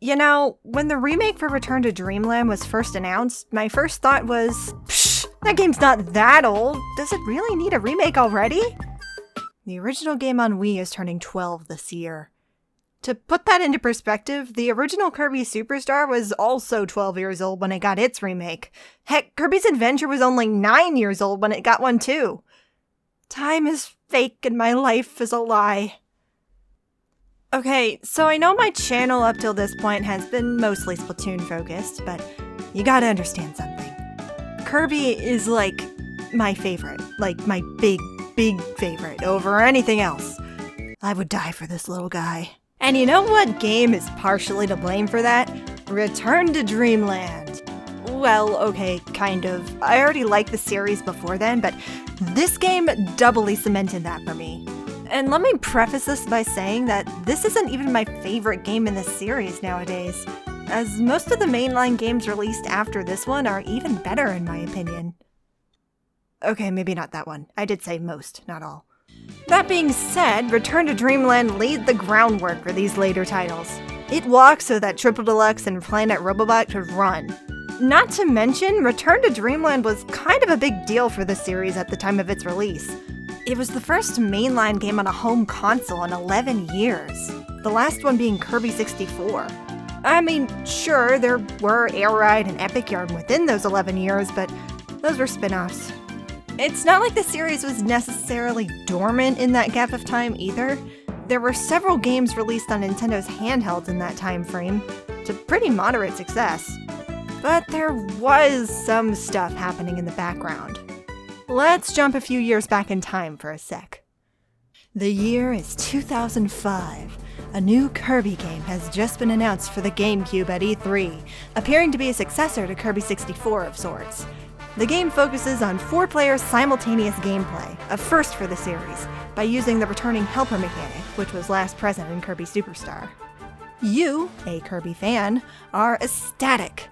You know, when the remake for Return to Dreamland was first announced, my first thought was, psh, that game's not that old. Does it really need a remake already? The original game on Wii is turning 12 this year. To put that into perspective, the original Kirby Superstar was also 12 years old when it got its remake. Heck, Kirby's Adventure was only 9 years old when it got one too. Time is fake and my life is a lie. Okay, so I know my channel up till this point has been mostly Splatoon focused, but you gotta understand something. Kirby is like my favorite, like my big favorite over anything else. I would die for this little guy. And you know what game is partially to blame for that? Return to Dreamland. Well, okay, kind of. I already liked the series before then, but this game doubly cemented that for me. And let me preface this by saying that this isn't even my favorite game in this series nowadays, as most of the mainline games released after this one are even better in my opinion. Okay, maybe not that one. I did say most, not all. That being said, Return to Dreamland laid the groundwork for these later titles. It walked so that Triple Deluxe and Planet Robobot could run. Not to mention, Return to Dreamland was kind of a big deal for the series at the time of its release. It was the first mainline game on a home console in 11 years, the last one being Kirby 64. I mean, sure, there were Air Ride and Epic Yarn within those 11 years, but those were spin-offs. It's not like the series was necessarily dormant in that gap of time either. There were several games released on Nintendo's handhelds in that time frame, to pretty moderate success. But there was some stuff happening in the background. Let's jump a few years back in time for a sec. The year is 2005. A new Kirby game has just been announced for the GameCube at E3, appearing to be a successor to Kirby 64 of sorts. The game focuses on 4-player simultaneous gameplay, a first for the series, by using the returning helper mechanic, which was last present in Kirby Superstar. You, a Kirby fan, are ecstatic.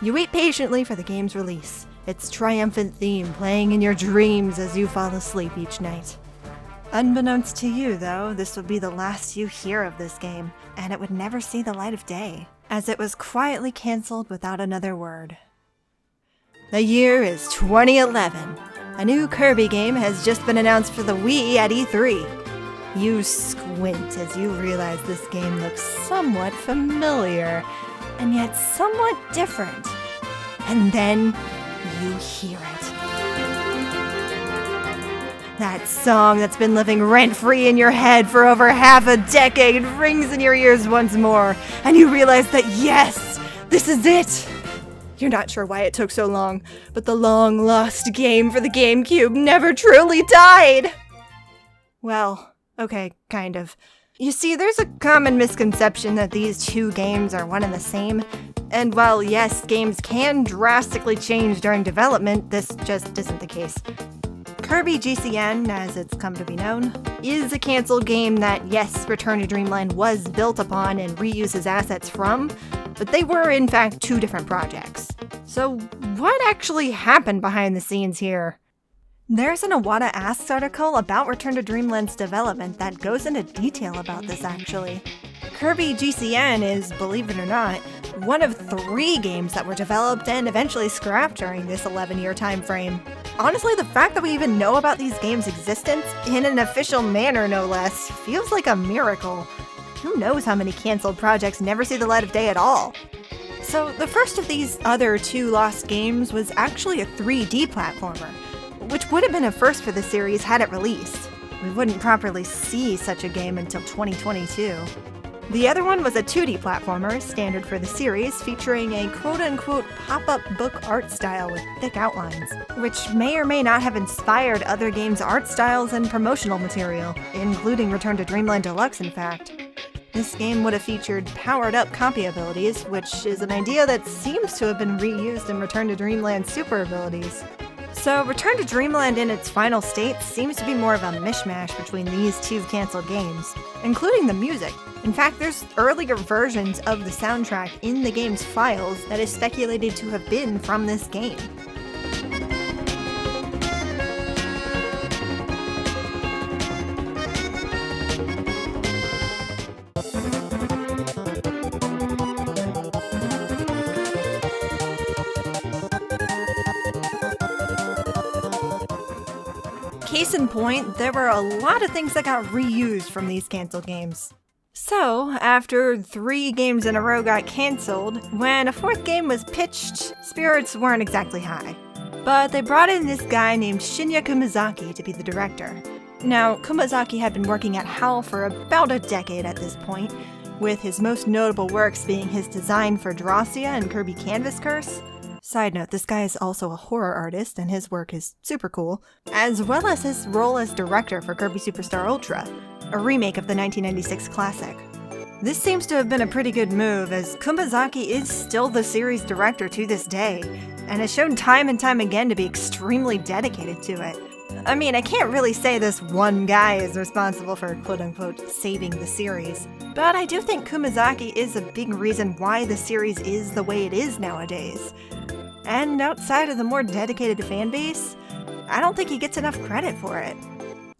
You wait patiently for the game's release, its triumphant theme playing in your dreams as you fall asleep each night. Unbeknownst to you, though, this would be the last you hear of this game, and it would never see the light of day, as it was quietly cancelled without another word. The year is 2011. A new Kirby game has just been announced for the Wii at E3. You squint as you realize this game looks somewhat familiar, and yet somewhat different. And then you hear it. That song that's been living rent-free in your head for over half a decade rings in your ears once more, and you realize that yes, this is it! You're not sure why it took so long, but the long-lost game for the GameCube never truly died! Well, okay, kind of. You see, there's a common misconception that these two games are one and the same, and while yes, games can drastically change during development, this just isn't the case. Kirby GCN, as it's come to be known, is a cancelled game that, yes, Return to Dreamland was built upon and reuses assets from, but they were in fact two different projects. So what actually happened behind the scenes here? There's an Iwata Asks article about Return to Dreamland's development that goes into detail about this actually. Kirby GCN is, believe it or not, one of 3 games that were developed and eventually scrapped during this 11-year time frame. Honestly, the fact that we even know about these games' existence, in an official manner no less, feels like a miracle. Who knows how many cancelled projects never see the light of day at all? So the first of these other 2 lost games was actually a 3D platformer, which would have been a first for the series had it released. We wouldn't properly see such a game until 2022. The other one was a 2D platformer, standard for the series, featuring a quote-unquote pop-up book art style with thick outlines, which may or may not have inspired other games' art styles and promotional material, including Return to Dreamland Deluxe in fact. This game would have featured powered-up copy abilities, which is an idea that seems to have been reused in Return to Dreamland super abilities. So Return to Dreamland in its final state seems to be more of a mishmash between these 2 cancelled games, including the music. In fact, there's earlier versions of the soundtrack in the game's files that is speculated to have been from this game. Case in point, there were a lot of things that got reused from these cancelled games. So, after 3 games in a row got cancelled, when a 4th game was pitched, spirits weren't exactly high. But they brought in this guy named Shinya Kumazaki to be the director. Now, Kumazaki had been working at HAL for about a decade at this point, with his most notable works being his design for Drossia and Kirby Canvas Curse. Side note, this guy is also a horror artist, and his work is super cool, as well as his role as director for Kirby Superstar Ultra, a remake of the 1996 classic. This seems to have been a pretty good move, as Kumazaki is still the series director to this day, and has shown time and time again to be extremely dedicated to it. I mean, I can't really say this one guy is responsible for quote-unquote saving the series, but I do think Kumazaki is a big reason why the series is the way it is nowadays. And outside of the more dedicated fanbase, I don't think he gets enough credit for it.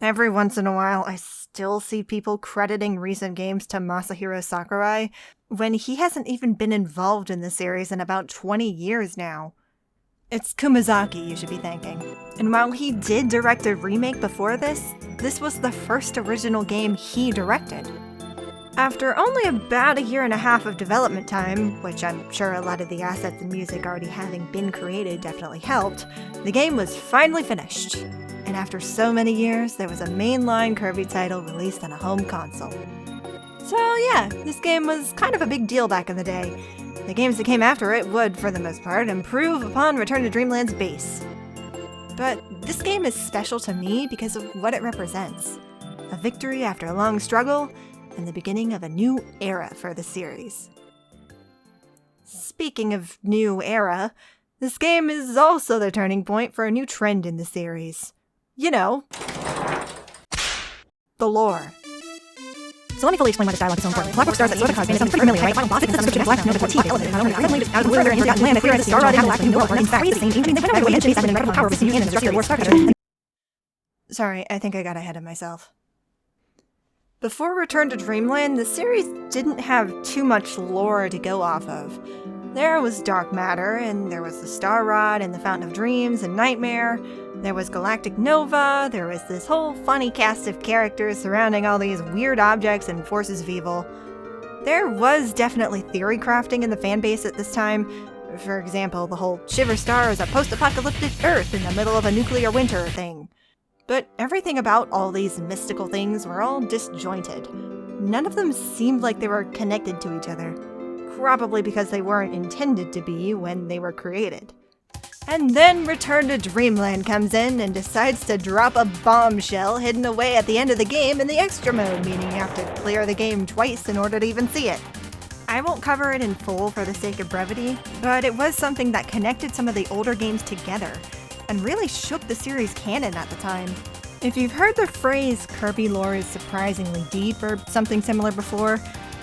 Every once in a while, I still see people crediting recent games to Masahiro Sakurai, when he hasn't even been involved in the series in about 20 years now. It's Kumazaki you should be thanking. And while he did direct a remake before this was the first original game he directed. After only about 1.5 years of development time, which I'm sure a lot of the assets and music already having been created definitely helped, the game was finally finished. And after so many years, there was a mainline Kirby title released on a home console. So yeah, this game was kind of a big deal back in the day. The games that came after it would, for the most part, improve upon Return to Dreamland's base. But this game is special to me because of what it represents. A victory after a long struggle, and the beginning of a new era for the series. Speaking of new era, this game is also the turning point for a new trend in the series. You know, the lore. So let me fully explain why this dialogue is so important. Clockwork Stars at Soda Cosme sounds pretty familiar, right? Final boss is the description of black, no before teeth. Not only suddenly out of the blue, they're into land, clear as a star rod, Cadillac, and in fact, the same evening, they went away and chased an incredible power with new and destructive war structure. Sorry, I think I got ahead of myself. Before Return to Dreamland, the series didn't have too much lore to go off of. There was dark matter, and there was the Star Rod, and the Fountain of Dreams, and Nightmare. There was Galactic Nova, there was this whole funny cast of characters surrounding all these weird objects and forces of evil. There was definitely theory crafting in the fanbase at this time. For example, the whole Shiver Star is a post-apocalyptic Earth in the middle of a nuclear winter thing. But everything about all these mystical things were all disjointed. None of them seemed like they were connected to each other. Probably because they weren't intended to be when they were created. And then Return to Dreamland comes in and decides to drop a bombshell hidden away at the end of the game in the extra mode, meaning you have to clear the game twice in order to even see it. I won't cover it in full for the sake of brevity, but it was something that connected some of the older games together, and really shook the series canon at the time. If you've heard the phrase Kirby lore is surprisingly deep or something similar before,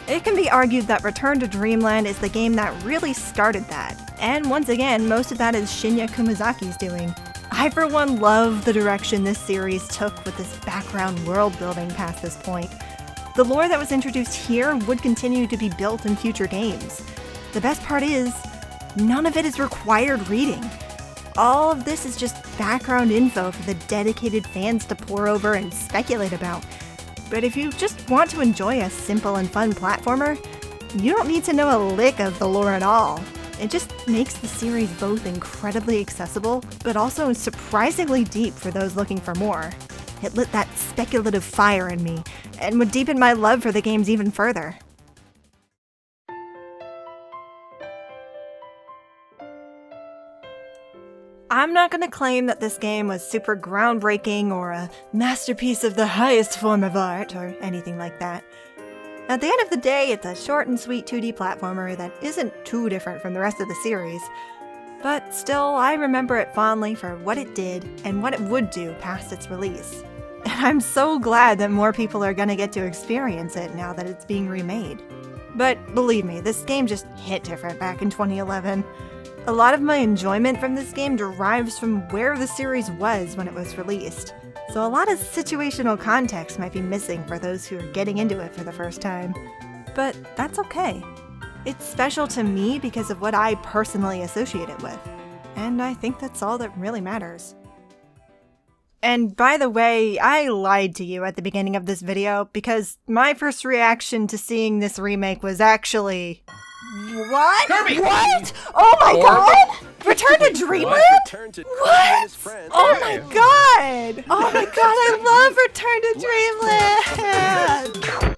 it can be argued that Return to Dreamland is the game that really started that. And once again, most of that is Shinya Kumazaki's doing. I for one love the direction this series took with this background world building past this point. The lore that was introduced here would continue to be built in future games. The best part is, none of it is required reading. All of this is just background info for the dedicated fans to pore over and speculate about. But if you just want to enjoy a simple and fun platformer, you don't need to know a lick of the lore at all. It just makes the series both incredibly accessible, but also surprisingly deep for those looking for more. It lit that speculative fire in me, and would deepen my love for the games even further. I'm not going to claim that this game was super groundbreaking or a masterpiece of the highest form of art or anything like that. At the end of the day, it's a short and sweet 2D platformer that isn't too different from the rest of the series. But still, I remember it fondly for what it did and what it would do past its release. And I'm so glad that more people are going to get to experience it now that it's being remade. But believe me, this game just hit different back in 2011. A lot of my enjoyment from this game derives from where the series was when it was released, so a lot of situational context might be missing for those who are getting into it for the first time. But that's okay. It's special to me because of what I personally associate it with, and I think that's all that really matters. And by the way, I lied to you at the beginning of this video because my first reaction to seeing this remake was actually... What? Kirby! What? Oh my god! Return to Dreamland? Return to What? friends. Oh my god! Oh my god, I love Return to Dreamland!